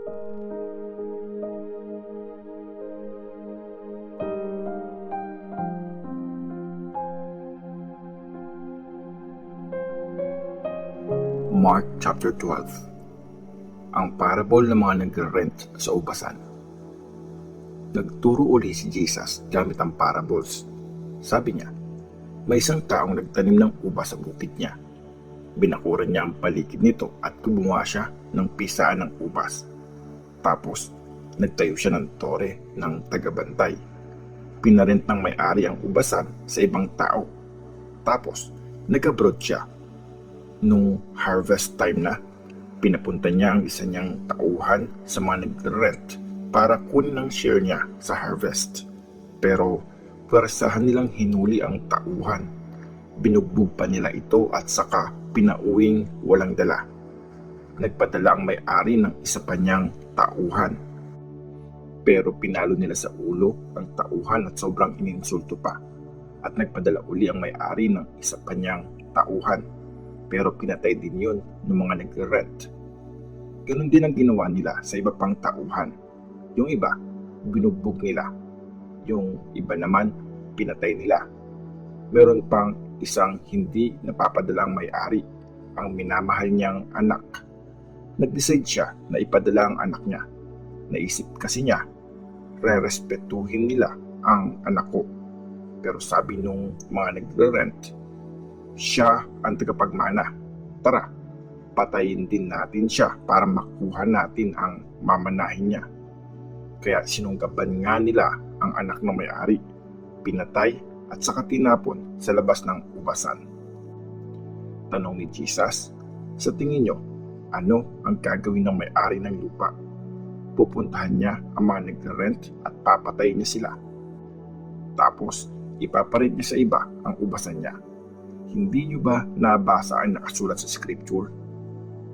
Mark chapter 12. Ang parable ng mga nagre-rent sa ubasan. Nagturo uli si Jesus gamit ang parables. Sabi niya, may isang taong nagtanim ng ubas sa bukid niya. Binakuran niya ang paligid nito at gumawa siya ng pisaan ng ubas. Tapos, nagtayo siya ng tore ng tagabantay. Pinarent ng may-ari ang ubasan sa ibang tao. Tapos, nag-abroad siya. Nung harvest time na, pinapunta niya ang isa niyang tauhan sa mga nagre-rent para kunin ang share niya sa harvest. Pero pwersahan nilang hinuli ang tauhan. Binugbog pa nila ito at saka pinauwing walang dala. Nagpadala ang may-ari ng isa pa niyang tauhan. Pero pinalo nila sa ulo ang tauhan at sobrang ininsulto pa. At nagpadala uli ang may-ari ng isa pa niyang tauhan. Pero pinatay din yun ng mga nagre-rent. Ganun din ang ginawa nila sa iba pang tauhan. Yung iba, binugbog nila. Yung iba naman, pinatay nila. Meron pang isang hindi napapadalang may-ari, ang minamahal niyang anak. Nag-decide siya na ipadala ang anak niya. Naisip kasi niya, re-respetuhin nila ang anak ko. Pero sabi nung mga nagre-rent, siya ang tagapagmana. Tara, patayin din natin siya para makuha natin ang mamanahin niya. Kaya sinunggaban nga nila ang anak ng may-ari, pinatay at saka tinapon sa labas ng ubasan. Tanong ni Jesus, sa tingin niyo, ano ang gagawin ng may-ari ng lupa? Pupuntahan niya ang mga nagre-rent at papatayin niya sila. Tapos, ipaparent niya sa iba ang ubasan niya. Hindi niyo ba nabasa ang nakasulat sa scripture?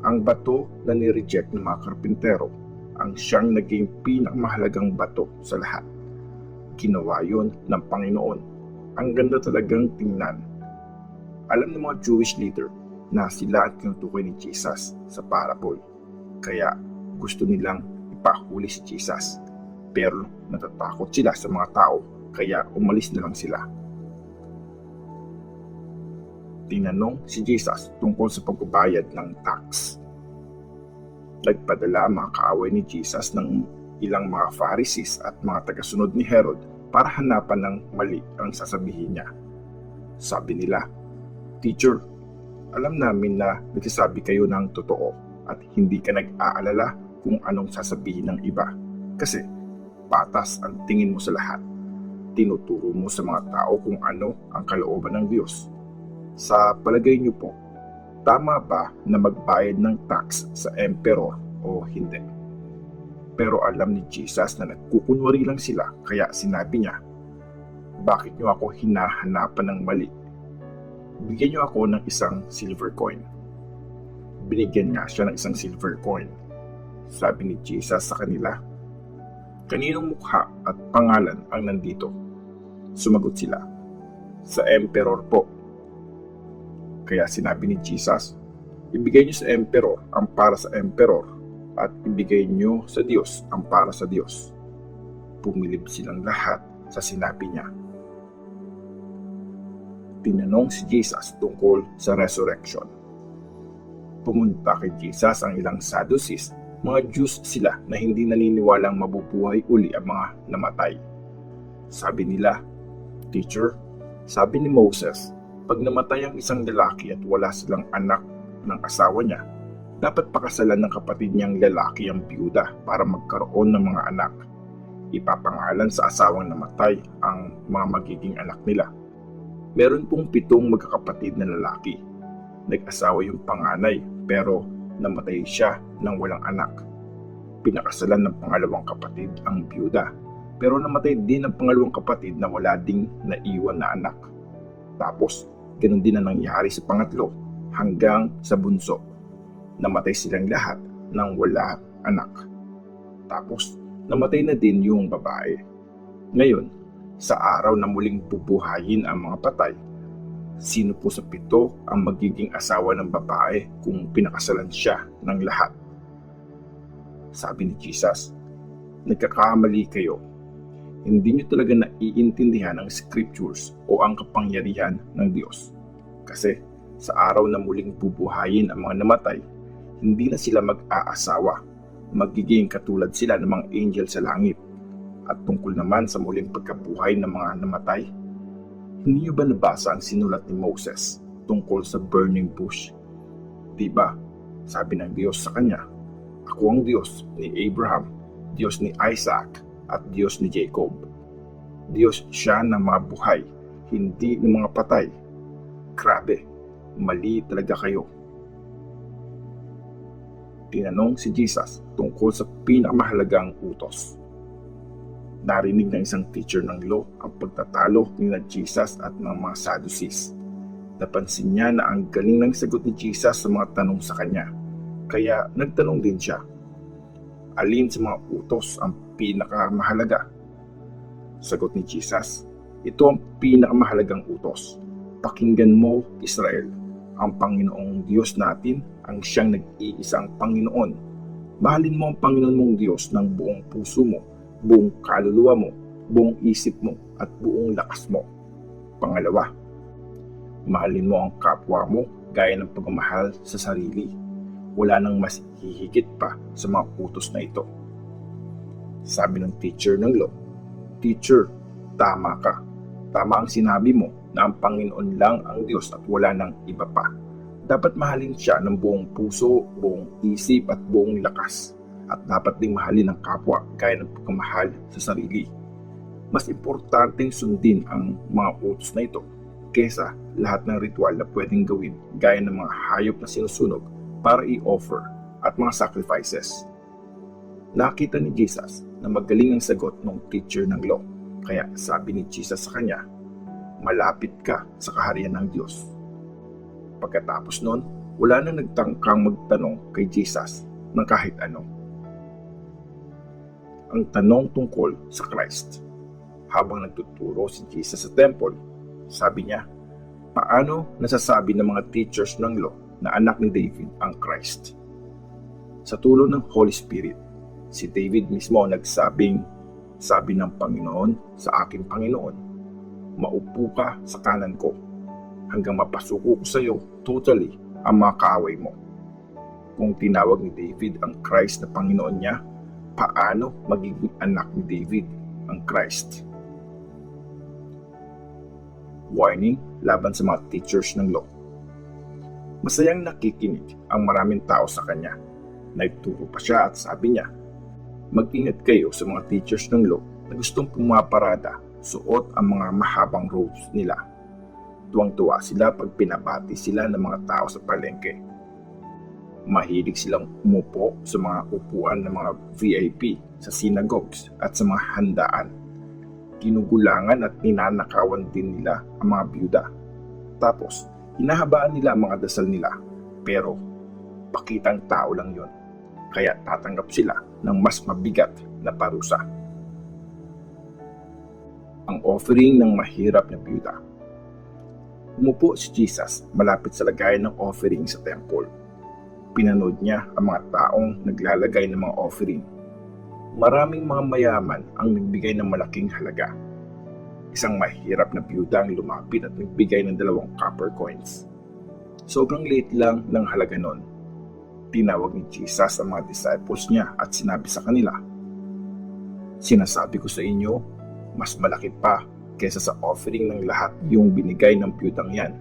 Ang bato na nireject ng mga karpintero ang siyang naging pinakamahalagang bato sa lahat. Ginawa yon ng Panginoon. Ang ganda talagang tingnan. Alam ng mga Jewish leader na sila ang tinutukoy ni Jesus sa parable. Kaya gusto nilang ipahuli si Jesus. Pero natatakot sila sa mga tao kaya umalis na lang sila. Tinanong si Jesus tungkol sa pagbabayad ng tax. Nagpadala ang mga kaaway ni Jesus ng ilang mga Pharisees at mga tagasunod ni Herod para hanapan ng mali ang sasabihin niya. Sabi nila, Teacher, alam namin na nagsasabi kayo ng totoo at hindi ka nag-aalala kung anong sasabihin ng iba. Kasi patas ang tingin mo sa lahat. Tinuturo mo sa mga tao kung ano ang kalooban ng Diyos. Sa palagay niyo po, tama ba na magbayad ng tax sa emperor o hindi? Pero alam ni Jesus na nagkukunwari lang sila kaya sinabi niya, bakit niyo ako hinahanapan ng mali? Bigyan niyo ako ng isang silver coin. Binigyan nga siya ng isang silver coin. Sabi ni Jesus sa kanila, kaninong mukha at pangalan ang nandito? Sumagot sila, sa emperor po. Kaya sinabi ni Jesus, ibigay niyo sa emperor ang para sa emperor at ibigay niyo sa Diyos ang para sa Diyos. Pumilib silang lahat sa sinabi niya. Tinanong si Jesus tungkol sa resurrection. Pumunta kay Jesus ang ilang Sadducees, mga Jews sila na hindi naniniwalang mabubuhay uli ang mga namatay. Sabi nila, Teacher, sabi ni Moses, pag namatay ang isang lalaki at wala silang anak ng asawa niya, dapat pakasalan ng kapatid niyang lalaki ang biyuda para magkaroon ng mga anak. Ipapangalan sa asawang namatay ang mga magiging anak nila. Meron pong 7 magkakapatid na lalaki. Nag-asawa yung panganay pero namatay siya nang walang anak. Pinakasalan ng pangalawang kapatid ang biyuda pero namatay din ang pangalawang kapatid na wala ding naiwan na anak. Tapos, ganun din ang nangyari sa pangatlo hanggang sa bunso. Namatay silang lahat nang wala anak. Tapos, namatay na din yung babae. Ngayon, sa araw na muling bubuhayin ang mga patay, sino po sa 7 ang magiging asawa ng babae kung pinakasalan siya ng lahat? sabi ni Jesus. Nagkakamali kayo. Hindi nyo talaga naiintindihan ang scriptures o ang kapangyarihan ng Diyos. Kasi sa araw na muling bubuhayin ang mga namatay, hindi na sila mag-aasawa. Magiging katulad sila ng mga angel sa langit. At tungkol naman sa muling pagkabuhay ng mga namatay, hindi nyo ba nabasa ang sinulat ni Moses tungkol sa burning bush? Diba, sabi ng Diyos sa kanya, ako ang Diyos ni Abraham, Diyos ni Isaac, at Diyos ni Jacob. Diyos siya ng mga buhay, hindi ng mga patay. Grabe, mali talaga kayo. Tinanong si Jesus tungkol sa pinakamahalagang utos. Narinig ng isang teacher ng law ang pagtatalo ni Jesus at ng mga Sadducees. Napansin niya na ang galing ng sagot ni Jesus sa mga tanong sa kanya. Kaya nagtanong din siya, alin sa mga utos ang pinakamahalaga? Sagot ni Jesus, ito ang pinakamahalagang utos. Pakinggan mo, Israel, ang Panginoong Diyos natin ang siyang nag-iisang Panginoon. Mahalin mo ang Panginoon mong Diyos ng buong puso mo, buong kaluluwa mo, buong isip mo, at buong lakas mo. Pangalawa, mahalin mo ang kapwa mo gaya ng pagmamahal sa sarili. Wala nang mas hihigit pa sa mga utos na ito. Sabi ng teacher ng law, Teacher, tama ka. Tama ang sinabi mo na ang Panginoon lang ang Diyos at wala nang iba pa. Dapat mahalin siya ng buong puso, buong isip at buong lakas. At dapat ding mahalin ang kapwa gaya ng pagmamahal sa sarili. Mas importanteng sundin ang mga utos na ito kesa lahat ng ritual na pwedeng gawin gaya ng mga hayop na sinusunog para i-offer at mga sacrifices. Nakita ni Jesus na magaling ang sagot ng teacher ng law. Kaya sabi ni Jesus sa kanya, malapit ka sa kaharian ng Diyos. Pagkatapos nun, wala na nagtangkang magtanong kay Jesus ng kahit ano. Ang tanong tungkol sa Christ. Habang nagtuturo si Jesus sa temple, sabi niya, paano nasasabi ng mga teachers ng law na anak ni David ang Christ? Sa tulong ng Holy Spirit, si David mismo nagsabing, sabi ng Panginoon sa aking Panginoon, maupo ka sa kanan ko hanggang mapasuko ko sa iyo totally ang mga kaaway mo. Kung tinawag ni David ang Christ na Panginoon niya, paano magiging anak ni David ang Christ? Warning laban sa mga teachers ng law. Masayang nakikinig ang maraming tao sa kanya. Nagturo pa siya at sabi niya, mag-ingat kayo sa mga teachers ng law na gustong pumaparada, suot ang mga mahabang robes nila. Tuwang-tuwa sila pag pinabati sila ng mga tao sa palengke. Mahilig silang umupo sa mga upuan ng mga VIP sa synagogues at sa mga handaan. Kinugulangan at ninanakawan din nila ang mga byuda. Tapos, hinahabaan nila ang mga dasal nila. Pero, pakitang tao lang yon. Kaya tatanggap sila ng mas mabigat na parusa. Ang offering ng mahirap na byuda. Umupo si Jesus malapit sa lagayan ng offering sa temple. Pinanood niya ang mga taong naglalagay ng mga offering. Maraming mga mayaman ang nagbigay ng malaking halaga. Isang mahirap na byuda ang lumapit at nagbigay ng 2 copper coins. Sobrang liit lang ng halaga nun. Tinawag ni Jesus ang mga disciples niya at sinabi sa kanila, sinasabi ko sa inyo, mas malaki pa kaysa sa offering ng lahat yung binigay ng byudang yan.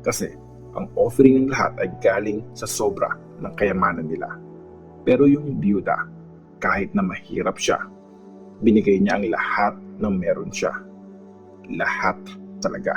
Kasi ang offering ng lahat ay galing sa sobra ng kayamanan nila. Pero yung byuda, kahit na mahirap siya, binigay niya ang lahat ng meron siya. Lahat talaga.